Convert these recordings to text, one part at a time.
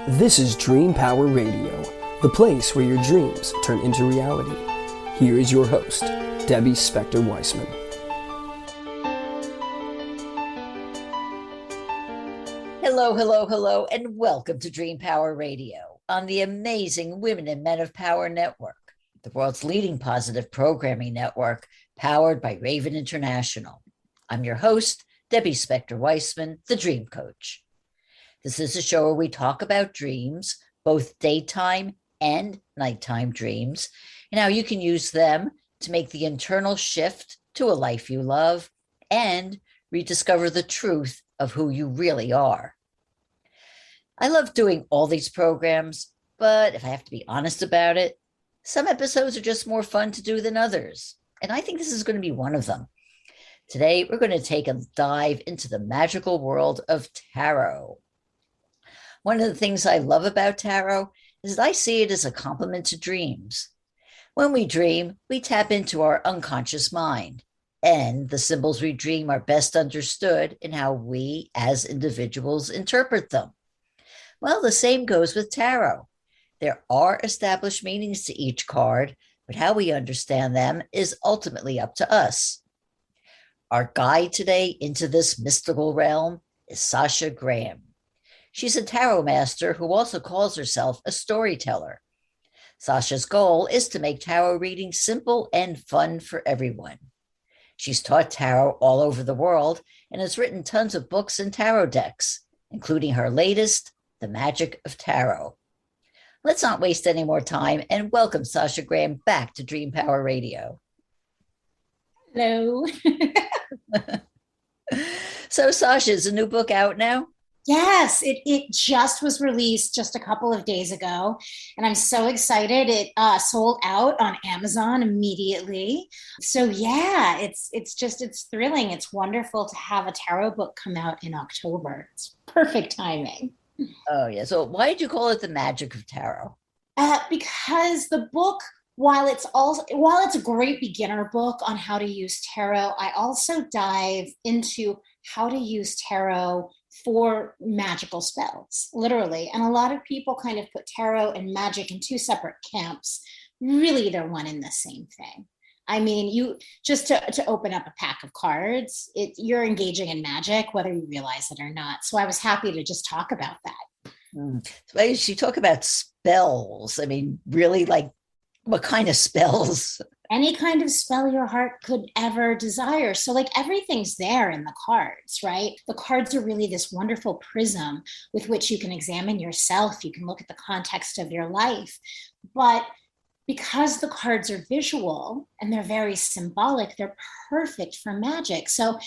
This is Dream Power Radio, the place where your dreams turn into reality. Here is your host, Debbie Spector-Weissman. Hello, and welcome to Dream Power Radio on the amazing Women and Men of Power Network, the world's leading positive programming network powered by Raven International. I'm your host, Debbie Spector-Weissman, the Dream Coach. This is a show where we talk about dreams, both daytime and nighttime dreams, and how you can use them to make the internal shift to a life you love and rediscover the truth of who you really are. I love doing all these programs, but if I have to be honest about it, some episodes are just more fun to do than others, and I think this is going to be one of them. Today, we're going to take a dive into the magical world of tarot. One of the things I love about tarot is that I see it as a complement to dreams. When we dream, we tap into our unconscious mind, and the symbols we dream are best understood in how we as individuals interpret them. Well, the same goes with tarot. There are established meanings to each card, but how we understand them is ultimately up to us. Our guide today into this mystical realm is Sasha Graham. She's a tarot master who also calls herself a storyteller. Sasha's goal is to make tarot reading simple and fun for everyone. She's taught tarot all over the world and has written tons of books and tarot decks, including her latest, The Magic of Tarot. Let's not waste any more time and welcome Sasha Graham back to Dream Power Radio. Hello. So, Sasha, is a new book out now? Yes, it just was released just a couple of days ago, and I'm so excited. It sold out on Amazon immediately. So yeah, it's thrilling. It's wonderful to have a tarot book come out in October. It's perfect timing. Oh, yeah. So why did you call it The Magic of Tarot? Because the book, while it's a great beginner book on how to use tarot, I also dive into how to use tarot for magical spells, literally. And a lot of people kind of put tarot and magic in two separate camps. Really, they're one and the same thing. I mean, you just to open up a pack of cards, you're engaging in magic, whether you realize it or not. So I was happy to just talk about that. So as you talk about spells, I mean, really, like, what kind of spells? Any kind of spell your heart could ever desire. So like everything's there in the cards, right? The cards are really this wonderful prism with which you can examine yourself. You can look at the context of your life. But because the cards are visual and they're very symbolic, they're perfect for magic. So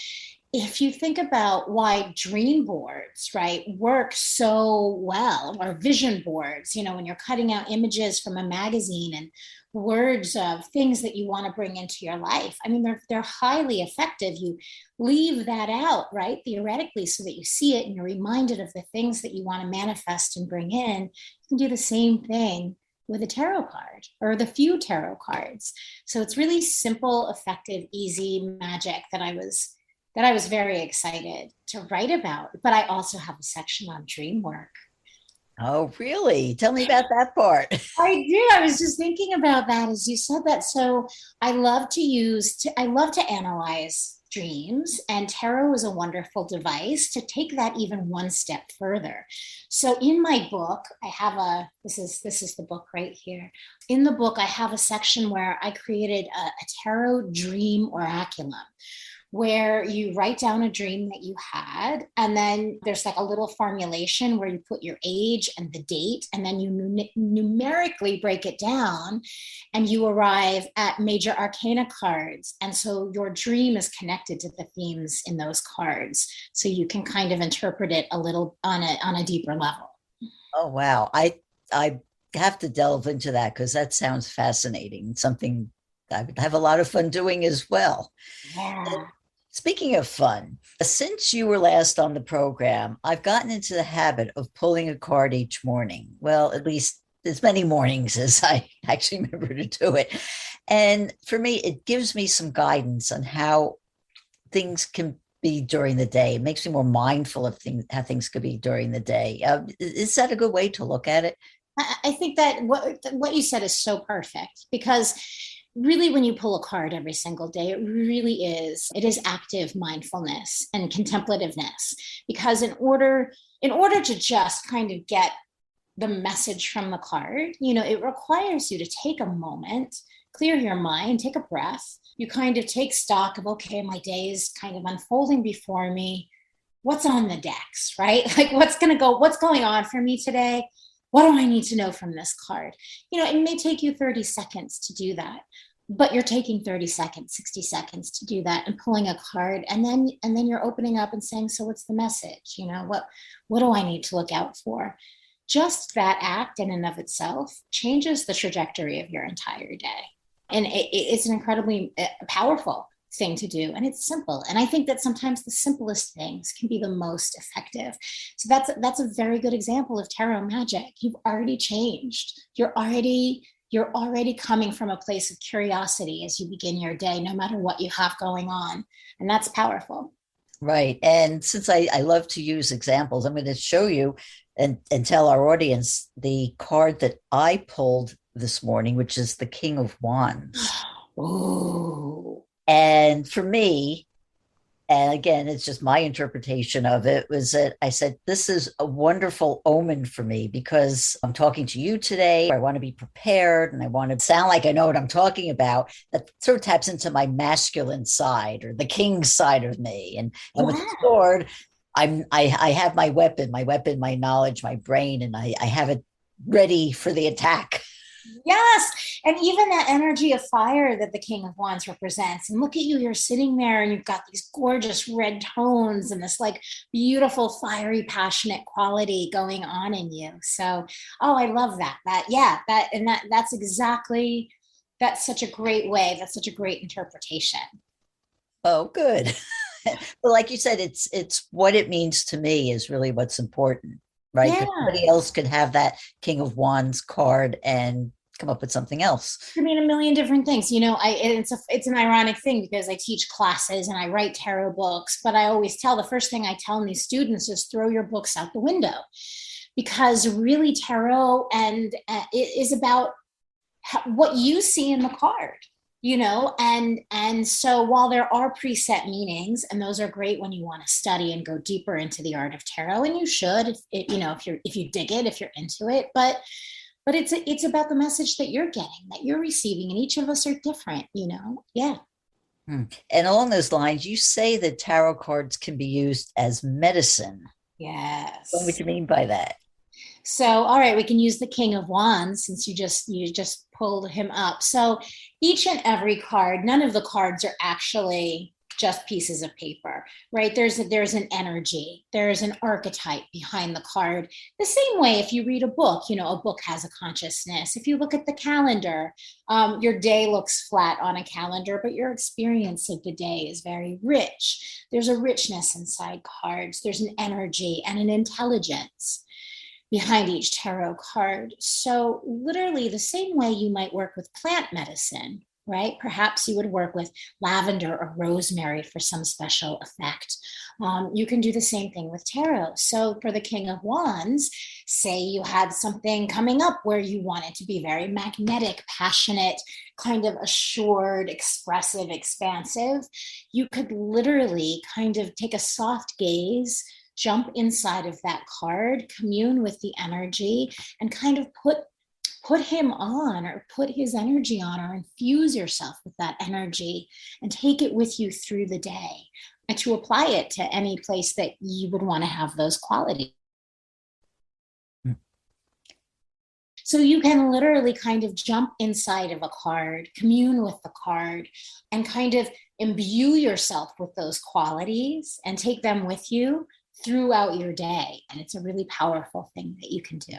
if you think about why dream boards, right, work so well, or vision boards, when you're cutting out images from a magazine and words of things that you want to bring into your life. I mean, they're highly effective. You leave that out, right, theoretically, so that you see it and you're reminded of the things that you want to manifest and bring in. You can do the same thing with a tarot card or the few tarot cards. So it's really simple, effective, easy magic that I was very excited to write about. But I also have a section on dream work. Oh, really? Tell me about that part. I do. I was just thinking about that as you said that. So I love to analyze dreams, and tarot is a wonderful device to take that even one step further. So in my book, this is the book right here. In the book, I have a section where I created a tarot dream oraculum, where you write down a dream that you had, and then there's like a little formulation where you put your age and the date, and then you numerically break it down, and you arrive at major arcana cards. And so your dream is connected to the themes in those cards, so you can kind of interpret it a little on a deeper level. Oh, wow. I have to delve into that because that sounds fascinating. Something I would have a lot of fun doing as well. Yeah. Speaking of fun, since you were last on the program, I've gotten into the habit of pulling a card each morning. Well, at least as many mornings as I actually remember to do it. And for me, it gives me some guidance on how things can be during the day. It makes me more mindful of things, how things could be during the day. Is that a good way to look at it? I think that what you said is so perfect, because really when you pull a card every single day, it is active mindfulness and contemplativeness, because in order to just kind of get the message from the card, it requires you to take a moment, clear your mind, take a breath. You kind of take stock of, okay, my day is kind of unfolding before me. What's on the decks, right? Like what's going on for me today? What do I need to know from this card? It may take you 30 seconds to do that, but you're taking 30 seconds, 60 seconds to do that and pulling a card. And then you're opening up and saying, so what's the message? What do I need to look out for? Just that act in and of itself changes the trajectory of your entire day. And it's an incredibly powerful thing to do. And it's simple. And I think that sometimes the simplest things can be the most effective. So that's a very good example of tarot magic. You've already changed. You're already coming from a place of curiosity as you begin your day, no matter what you have going on. And that's powerful. Right. And since I love to use examples, I'm going to show you and tell our audience the card that I pulled this morning, which is the King of Wands. Oh. And for me, and again, it's just my interpretation of it, was that I said, this is a wonderful omen for me because I'm talking to you today. I want to be prepared and I want to sound like I know what I'm talking about. That sort of taps into my masculine side or the king side of me. And with the sword, I have my weapon, my knowledge, my brain, and I have it ready for the attack. Yes. And even that energy of fire that the King of Wands represents. And look at you, you're sitting there and you've got these gorgeous red tones and this like beautiful, fiery, passionate quality going on in you. So, I love that. That's such a great way. That's such a great interpretation. Oh, good. Well, like you said, it's what it means to me is really what's important, right? Yeah. Somebody else could have that King of Wands card and come up with something else. I mean, a million different things. It's an ironic thing because I teach classes and I write tarot books, but I always the first thing I tell these students is throw your books out the window, because really tarot and it is about what you see in the card. And so while there are preset meanings, and those are great when you want to study and go deeper into the art of tarot, and you should, if you dig it, if you're into it, but it's about the message that you're getting, that you're receiving, and each of us are different, Yeah. And along those lines, you say that tarot cards can be used as medicine. Yes. What would you mean by that? So, all right, we can use the King of Wands since you just pulled him up. So each and every card, none of the cards are actually just pieces of paper, right? There's an energy, there's an archetype behind the card. The same way if you read a book, a book has a consciousness. If you look at the calendar, your day looks flat on a calendar, but your experience of the day is very rich. There's a richness inside cards. There's an energy and an intelligence behind each tarot card. So literally the same way you might work with plant medicine, right? Perhaps you would work with lavender or rosemary for some special effect. You can do the same thing with tarot. So for the King of Wands, say you had something coming up where you wanted to be very magnetic, passionate, kind of assured, expressive, expansive, you could literally kind of take a soft gaze, jump inside of that card, commune with the energy, and kind of put him on or put his energy on or infuse yourself with that energy and take it with you through the day and to apply it to any place that you would want to have those qualities. So you can literally kind of jump inside of a card, commune with the card, and kind of imbue yourself with those qualities and take them with you throughout your day. And it's a really powerful thing that you can do.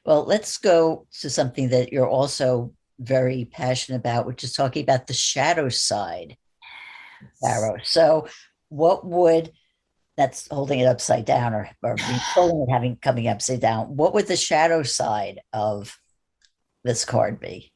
Well, let's go to something that you're also very passionate about, which is talking about the shadow side. Tarot. So that's holding it upside down or holding it coming upside down. What would the shadow side of this card be?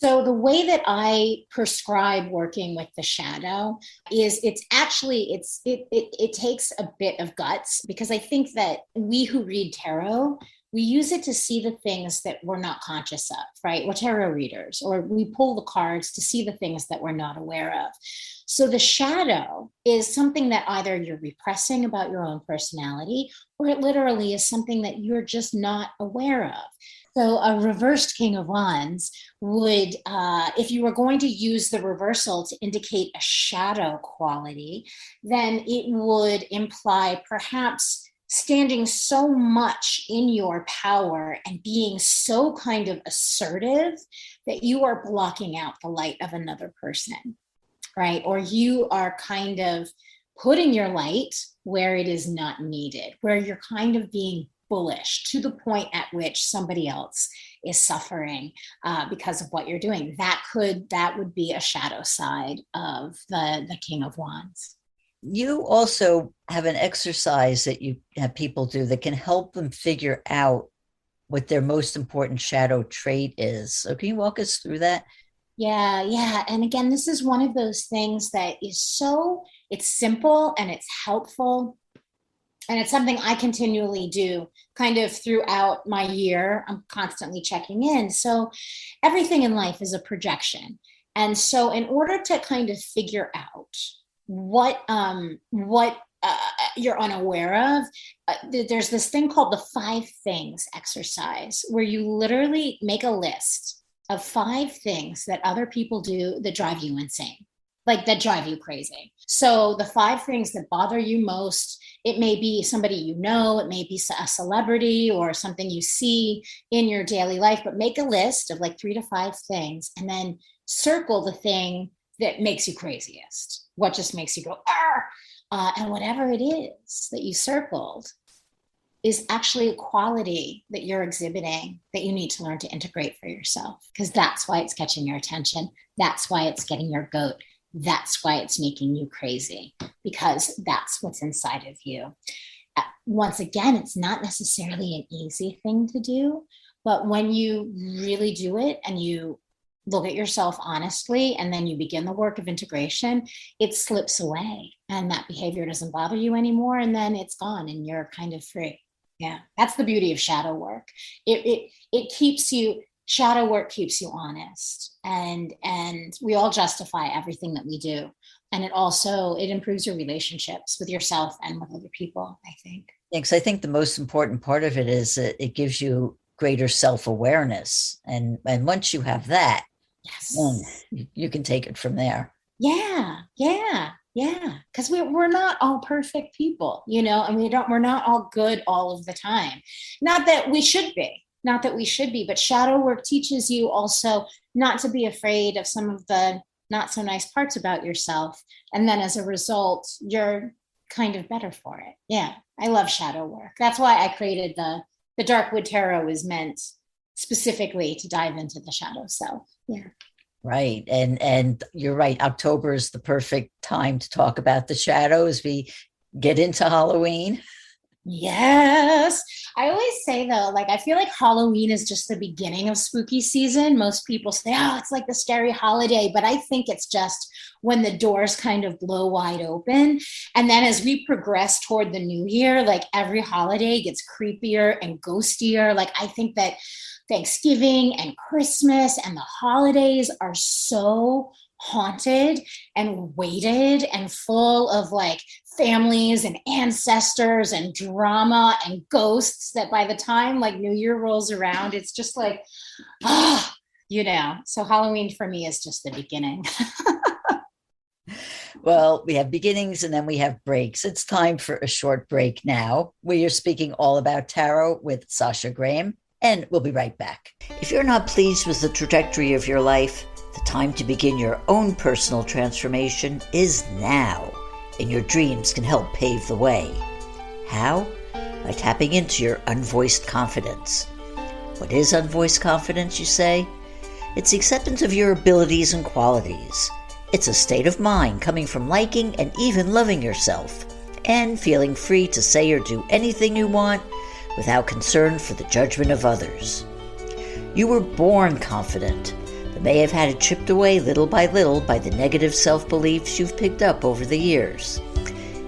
So the way that I prescribe working with the shadow is it takes a bit of guts, because I think that we who read tarot, we use it to see the things that we're not conscious of, right? We're tarot readers, or we pull the cards to see the things that we're not aware of. So the shadow is something that either you're repressing about your own personality, or it literally is something that you're just not aware of. So a reversed King of Wands would, if you were going to use the reversal to indicate a shadow quality, then it would imply perhaps standing so much in your power and being so kind of assertive that you are blocking out the light of another person, right? Or you are kind of putting your light where it is not needed, where you're kind of being bullish to the point at which somebody else is suffering because of what you're doing. That would be a shadow side of the King of Wands. You also have an exercise that you have people do that can help them figure out what their most important shadow trait is. So can you walk us through that? Yeah. And again, this is one of those things that is it's simple and it's helpful. And it's something I continually do kind of throughout my year. I'm constantly checking in. So everything in life is a projection. And so in order to kind of figure out what you're unaware of, there's this thing called the 5 things exercise, where you literally make a list of 5 things that other people do that drive you insane, like that drive you crazy. So the 5 things that bother you most, it may be somebody you know, it may be a celebrity or something you see in your daily life, but make a list of like 3 to 5 things and then circle the thing that makes you craziest. What just makes you go, and whatever it is that you circled is actually a quality that you're exhibiting that you need to learn to integrate for yourself, because that's why it's catching your attention. That's why it's getting your goat. That's why it's making you crazy, because that's what's inside of you. Once again, it's not necessarily an easy thing to do, but when you really do it and you look at yourself honestly, and then you begin the work of integration, it slips away and that behavior doesn't bother you anymore. And then it's gone and you're kind of free. Yeah. That's the beauty of shadow work. It keeps you, shadow work keeps you honest, and we all justify everything that we do. And it improves your relationships with yourself and with other people, I think. Yeah, because I think the most important part of it is that it gives you greater self-awareness. And once you have that, yes, you can take it from there. Yeah. Because we're not all perfect people, and we're not all good all of the time. Not that we should be, but shadow work teaches you also not to be afraid of some of the not so nice parts about yourself. And then as a result, you're kind of better for it. Yeah. I love shadow work. That's why I created the Darkwood Tarot is meant specifically to dive into the shadow self. Yeah. Right. And you're right. October is the perfect time to talk about the shadows. We get into Halloween. Yes. I always say though, I feel like Halloween is just the beginning of spooky season. Most people say, oh, it's like the scary holiday, but I think it's just when the doors kind of blow wide open. And then as we progress toward the new year, every holiday gets creepier and ghostier. I think that Thanksgiving and Christmas and the holidays are so haunted and weighted and full of families and ancestors and drama and ghosts that by the time New Year rolls around, it's just so Halloween for me is just the beginning. Well, we have beginnings and then we have breaks. It's time for a short break now. We are speaking all about tarot with Sasha Graham, and we'll be right back. If you're not pleased with the trajectory of your life, the time to begin your own personal transformation is now, and your dreams can help pave the way. How? By tapping into your unvoiced confidence. What is unvoiced confidence, you say? It's the acceptance of your abilities and qualities. It's a state of mind coming from liking and even loving yourself, and feeling free to say or do anything you want without concern for the judgment of others. You were born confident, but may have had it chipped away little by little by the negative self-beliefs you've picked up over the years.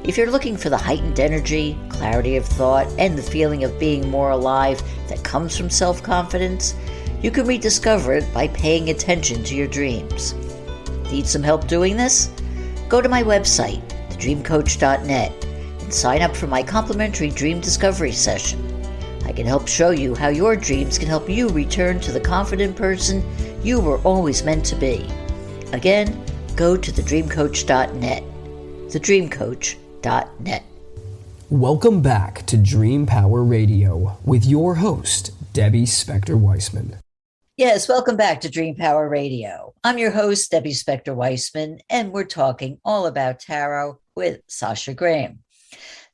If you're looking for the heightened energy, clarity of thought, and the feeling of being more alive that comes from self-confidence, you can rediscover it by paying attention to your dreams. Need some help doing this? Go to my website, thedreamcoach.net, and sign up for my complimentary dream discovery session. I can help show you how your dreams can help you return to the confident person you were always meant to be. Again, go to thedreamcoach.net. thedreamcoach.net. Welcome back to Dream Power Radio with your host, Debbie Spector-Weissman. Yes, welcome back to Dream Power Radio. I'm your host, Debbie Spector-Weissman, and we're talking all about tarot with Sasha Graham.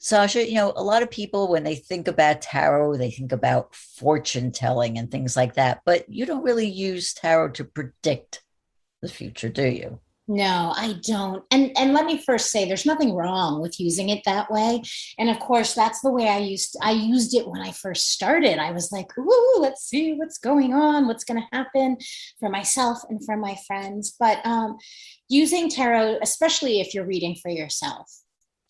Sasha, a lot of people, when they think about tarot, they think about fortune telling and things like that, but you don't really use tarot to predict the future, do you? No, I don't. And let me first say there's nothing wrong with using it that way. And of course, that's the way I used it when I first started. I was like, ooh, let's see what's going on, what's going to happen for myself and for my friends. But using tarot, especially if you're reading for yourself,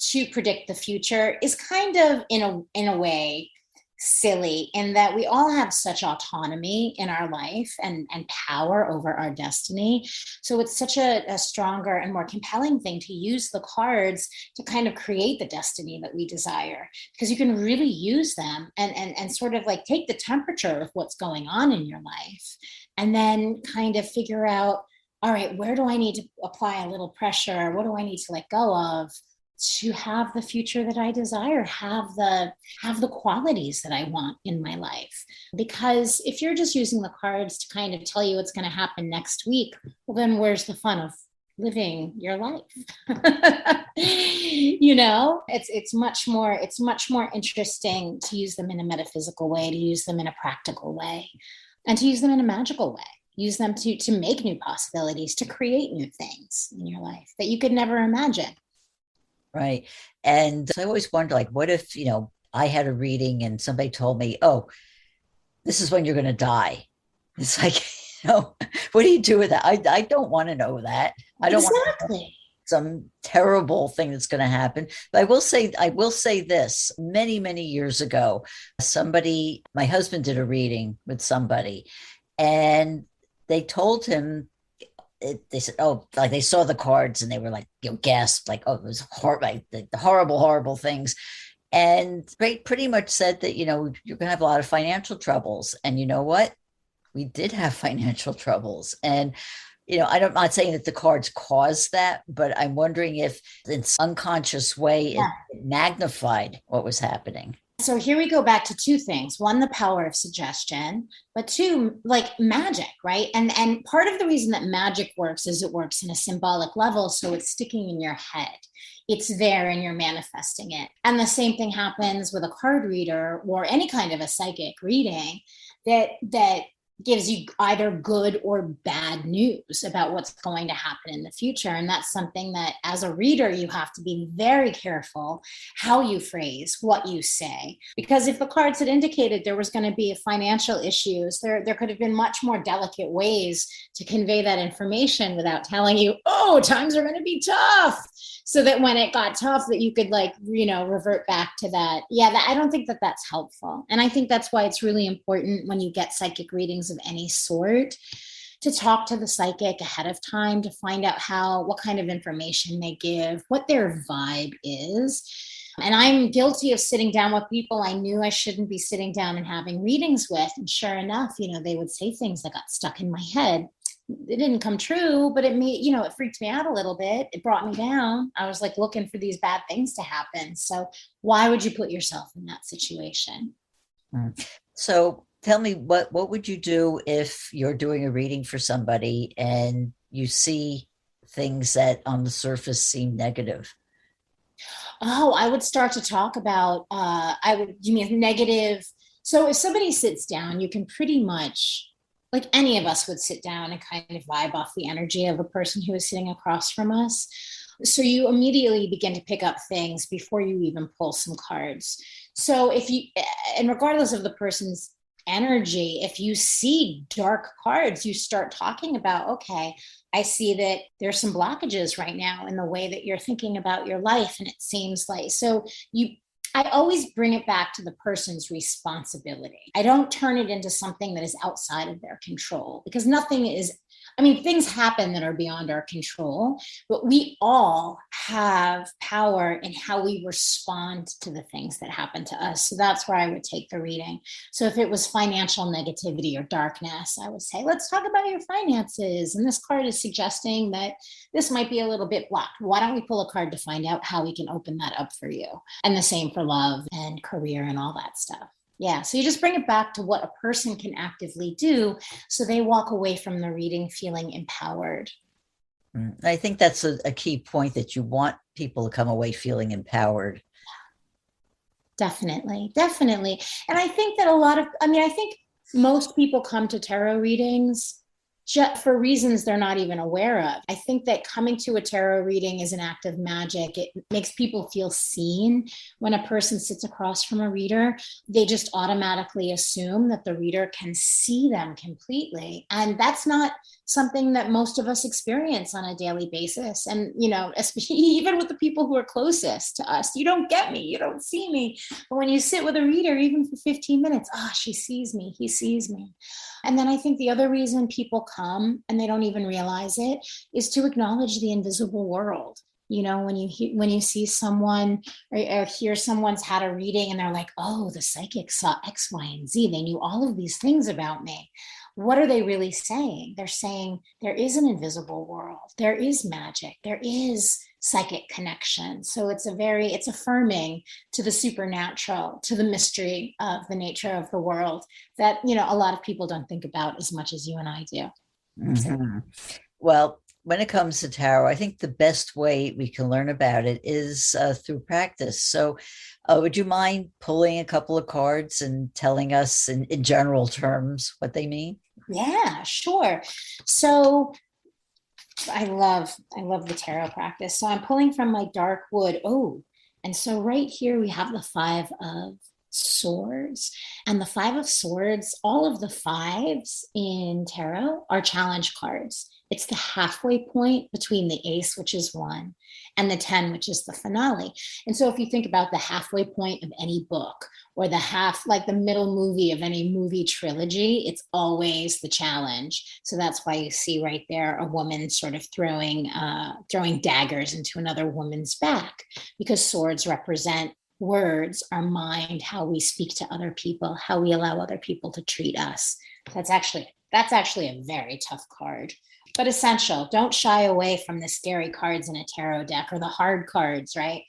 to predict the future is kind of in a way silly, in that we all have such autonomy in our life and power over our destiny. So it's such a stronger and more compelling thing to use the cards to kind of create the destiny that we desire, because you can really use them and sort of like take the temperature of what's going on in your life, and then kind of figure out, all right, where do I need to apply a little pressure? What do I need to let go of to have the future that I desire, have the qualities that I want in my life? Because if you're just using the cards to kind of tell you what's going to happen next week, well, then where's the fun of living your life? It's much more interesting to use them in a metaphysical way, to use them in a practical way, and to use them in a magical way. Use them to make new possibilities, to create new things in your life that you could never imagine. Right. And so I always wonder, like, what if, I had a reading and somebody told me, oh, this is when you're going to die. It's like, what do you do with that? I don't want to know that. I don't want to know some terrible thing that's going to happen. But I will say this, many, many years ago, my husband did a reading with somebody, and they told him, they said, oh, like they saw the cards and they were like, gasped, like, oh, it was horrible, the horrible, horrible things. And they pretty much said that, you're going to have a lot of financial troubles. And you know what? We did have financial troubles. And, I'm not saying that the cards caused that, but I'm wondering if in some unconscious way it magnified what was happening. So here we go back to two things. One, the power of suggestion, but two, like magic, right? And part of the reason that magic works is it works in a symbolic level. So it's sticking in your head. It's there and you're manifesting it. And the same thing happens with a card reader or any kind of a psychic reading that gives you either good or bad news about what's going to happen in the future. And that's something that as a reader, you have to be very careful how you phrase what you say. Because if the cards had indicated there was going to be financial issues, there could have been much more delicate ways to convey that information without telling you, oh, times are going to be tough. So that when it got tough, that you could revert back to that. Yeah, I don't think that that's helpful. And I think that's why it's really important when you get psychic readings of any sort to talk to the psychic ahead of time to find out what kind of information they give, what their vibe is. And I'm guilty of sitting down with people I knew I shouldn't be sitting down and having readings with. And sure enough, they would say things that got stuck in my head. It didn't come true, but it freaked me out a little bit. It brought me down. I was like looking for these bad things to happen. So why would you put yourself in that situation? So tell me, what would you do if you're doing a reading for somebody and you see things that on the surface seem negative? Oh, I would start to talk about, you mean negative? So if somebody sits down, you can pretty much, like any of us would sit down and kind of vibe off the energy of a person who is sitting across from us. So you immediately begin to pick up things before you even pull some cards. So and regardless of the person's energy. If you see dark cards, you start talking about, okay, I see that there's some blockages right now in the way that you're thinking about your life. And it seems like, I always bring it back to the person's responsibility. I don't turn it into something that is outside of their control, because nothing is, I mean, things happen that are beyond our control, but we all have power in how we respond to the things that happen to us. So that's where I would take the reading. So if it was financial negativity or darkness, I would say, let's talk about your finances. And this card is suggesting that this might be a little bit blocked. Why don't we pull a card to find out how we can open that up for you? And the same for love and career and all that stuff. Yeah. So you just bring it back to what a person can actively do so they walk away from the reading feeling empowered. I think that's a key point, that you want people to come away feeling empowered. Definitely. Definitely. And I think that I think most people come to tarot readings just for reasons they're not even aware of. I think that coming to a tarot reading is an act of magic. It makes people feel seen. When a person sits across from a reader, they just automatically assume that the reader can see them completely. And that's not something that most of us experience on a daily basis. And, especially even with the people who are closest to us, you don't get me, you don't see me. But when you sit with a reader, even for 15 minutes, she sees me, he sees me. And then I think the other reason people come and they don't even realize it is to acknowledge the invisible world. When you see someone or hear someone's had a reading and they're like, oh, the psychic saw X, Y, and Z. They knew all of these things about me. What are they really saying? They're saying there is an invisible world. There is magic. There is psychic connection. So it's affirming to the supernatural, to the mystery of the nature of the world that, a lot of people don't think about as much as you and I do. Mm-hmm. Well, when it comes to tarot, I think the best way we can learn about it is through practice. So would you mind pulling a couple of cards and telling us in general terms what they mean? Yeah, sure. So I love the tarot practice. So I'm pulling from my dark wood. Oh, and so right here we have the 5 of Swords. And the 5 of Swords, all of the 5s in tarot are challenge cards. It's the halfway point between the ace, which is 1, and the 10, which is the finale. And so if you think about the halfway point of any book, or the middle movie of any movie trilogy, it's always the challenge. So that's why you see right there a woman sort of throwing daggers into another woman's back, because swords represent words, our mind, how we speak to other people, how we allow other people to treat us. That's actually a very tough card, but essential. Don't shy away from the scary cards in a tarot deck or the hard cards, right?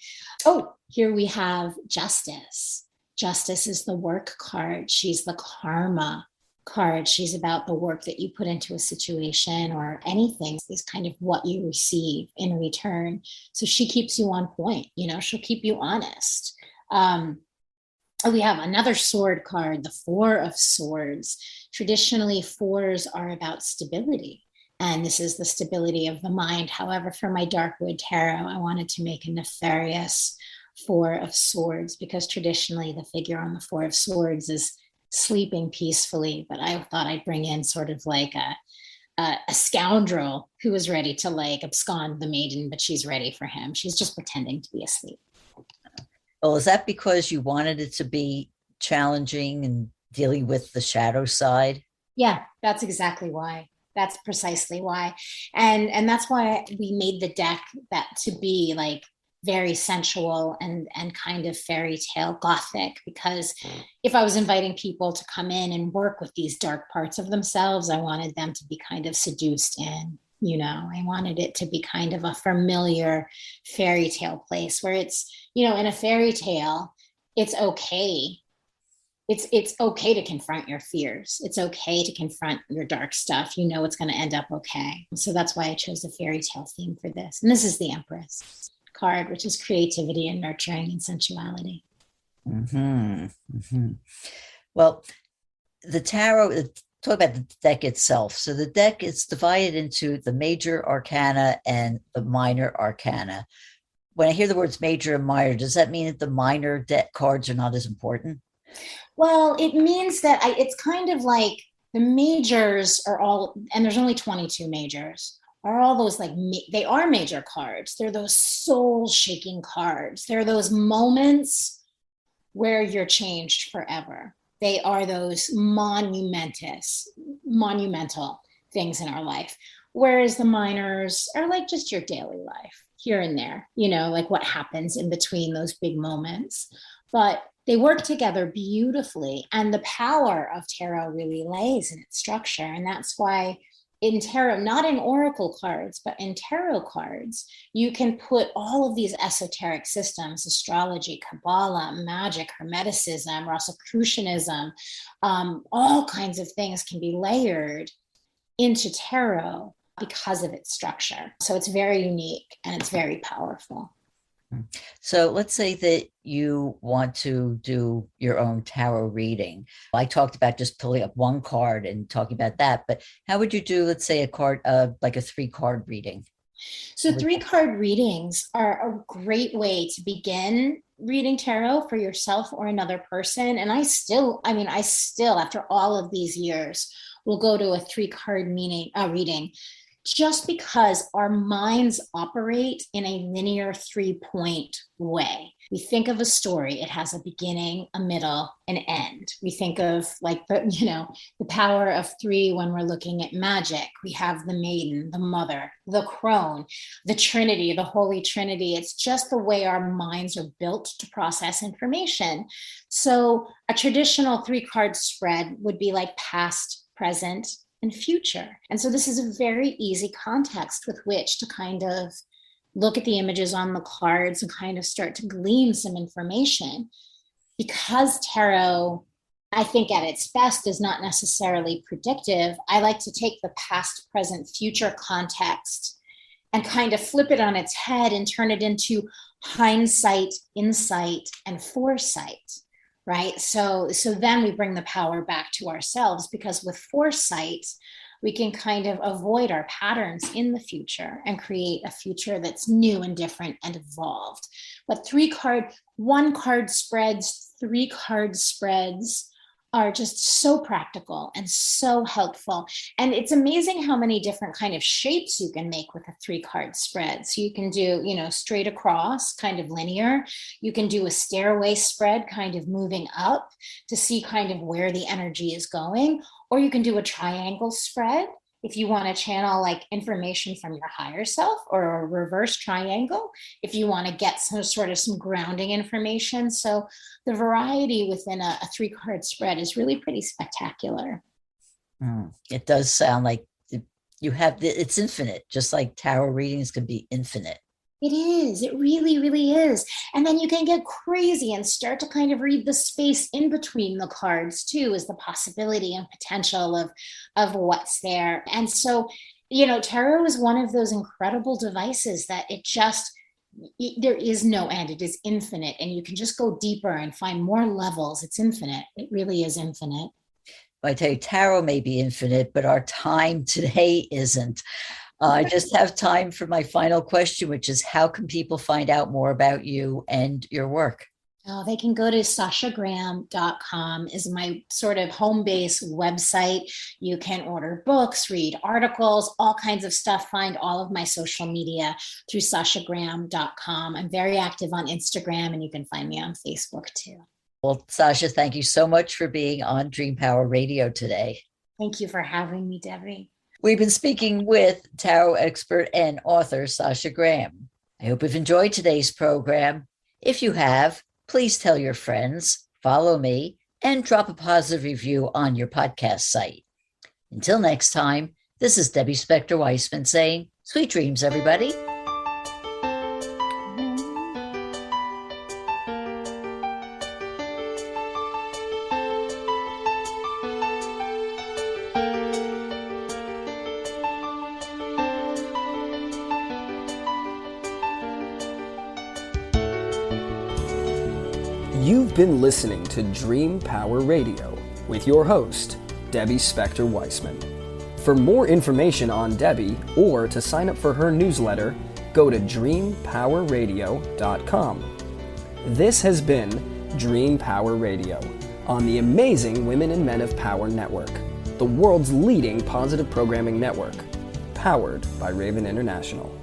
Oh, here we have Justice. Justice is the work card. She's the karma card. She's about the work that you put into a situation or anything is kind of what you receive in return. So she keeps you on point. She'll keep you honest. We have another sword card, the 4 of Swords. Traditionally, 4s are about stability. And this is the stability of the mind. However, for my Darkwood Tarot, I wanted to make a nefarious 4 of Swords, because traditionally the figure on the 4 of Swords is sleeping peacefully. But I thought I'd bring in sort of like a scoundrel who is ready to abscond the maiden, but she's ready for him. She's just pretending to be asleep. Well, is that because you wanted it to be challenging and dealing with the shadow side? Yeah, that's exactly why. That's precisely why. And that's why we made the deck that to be very sensual and kind of fairy tale gothic, because if I was inviting people to come in and work with these dark parts of themselves, I wanted them to be kind of seduced in. I wanted it to be kind of a familiar fairy tale place where it's, in a fairy tale, it's okay. It's okay to confront your fears. It's okay to confront your dark stuff. It's going to end up okay. So that's why I chose the fairy tale theme for this. And this is the Empress card, which is creativity and nurturing and sensuality. Mm-hmm. Mm-hmm. Well, the tarot, talk about the deck itself. So the deck is divided into the major arcana and the minor arcana. When I hear the words major and minor, does that mean that the minor deck cards are not as important? Well, it means that it's kind of like the majors are all, and there's only 22 majors, are all those like, they are major cards. They're those soul shaking cards. They're those moments where you're changed forever. They are those monumental things in our life. Whereas the minors are like just your daily life here and there, like what happens in between those big moments. But they work together beautifully. And the power of tarot really lays in its structure. And that's why in tarot, not in oracle cards, but in tarot cards, you can put all of these esoteric systems, astrology, Kabbalah, magic, Hermeticism, Rosicrucianism, all kinds of things can be layered into tarot because of its structure. So it's very unique and it's very powerful. So let's say that you want to do your own tarot reading. I talked about just pulling up one card and talking about that, but how would you do, let's say, a card, like a 3-card reading? So 3-card readings are a great way to begin reading tarot for yourself or another person. And I still, after all of these years, will go to a 3-card reading, just because our minds operate in a linear 3-point way. We think of a story, it has a beginning, a middle, an end. We think of like the power of 3 when we're looking at magic. We have the maiden, the mother, the crone, the Trinity, the Holy Trinity. It's just the way our minds are built to process information. So a traditional 3-card spread would be like past, present, and future. And so this is a very easy context with which to kind of look at the images on the cards and kind of start to glean some information. Because tarot, I think at its best, is not necessarily predictive, I like to take the past, present, future context and kind of flip it on its head and turn it into hindsight, insight, and foresight. Right. So then we bring the power back to ourselves, because with foresight, we can kind of avoid our patterns in the future and create a future that's new and different and evolved. But 1-card spreads, 3-card spreads are just so practical and so helpful. And it's amazing how many different kind of shapes you can make with a 3-card spread. So you can do, straight across, kind of linear. You can do a stairway spread, kind of moving up to see kind of where the energy is going. Or you can do a triangle spread if you want to channel like information from your higher self, or a reverse triangle if you want to get some grounding information. So the variety within a 3-card spread is really pretty spectacular. It does sound like it's infinite, just like tarot readings can be infinite. It is. It really, really is. And then you can get crazy and start to kind of read the space in between the cards too, as the possibility and potential of what's there. And so, tarot is one of those incredible devices that there is no end. It is infinite, and you can just go deeper and find more levels. It's infinite. It really is infinite. I tell you, tarot may be infinite, but our time today isn't. I just have time for my final question, which is, how can people find out more about you and your work? Oh, they can go to sashagraham.com is my sort of home base website. You can order books, read articles, all kinds of stuff. Find all of my social media through sashagraham.com. I'm very active on Instagram, and you can find me on Facebook too. Well, Sasha, thank you so much for being on Dream Power Radio today. Thank you for having me, Debbie. We've been speaking with tarot expert and author Sasha Graham. I hope you've enjoyed today's program. If you have, please tell your friends, follow me, and drop a positive review on your podcast site. Until next time, this is Debbie Spector-Weissman saying, sweet dreams, everybody. You've been listening to Dream Power Radio with your host, Debbie Spector-Weissman. For more information on Debbie or to sign up for her newsletter, go to dreampowerradio.com. This has been Dream Power Radio, on the amazing Women and Men of Power Network, the world's leading positive programming network, powered by Raven International.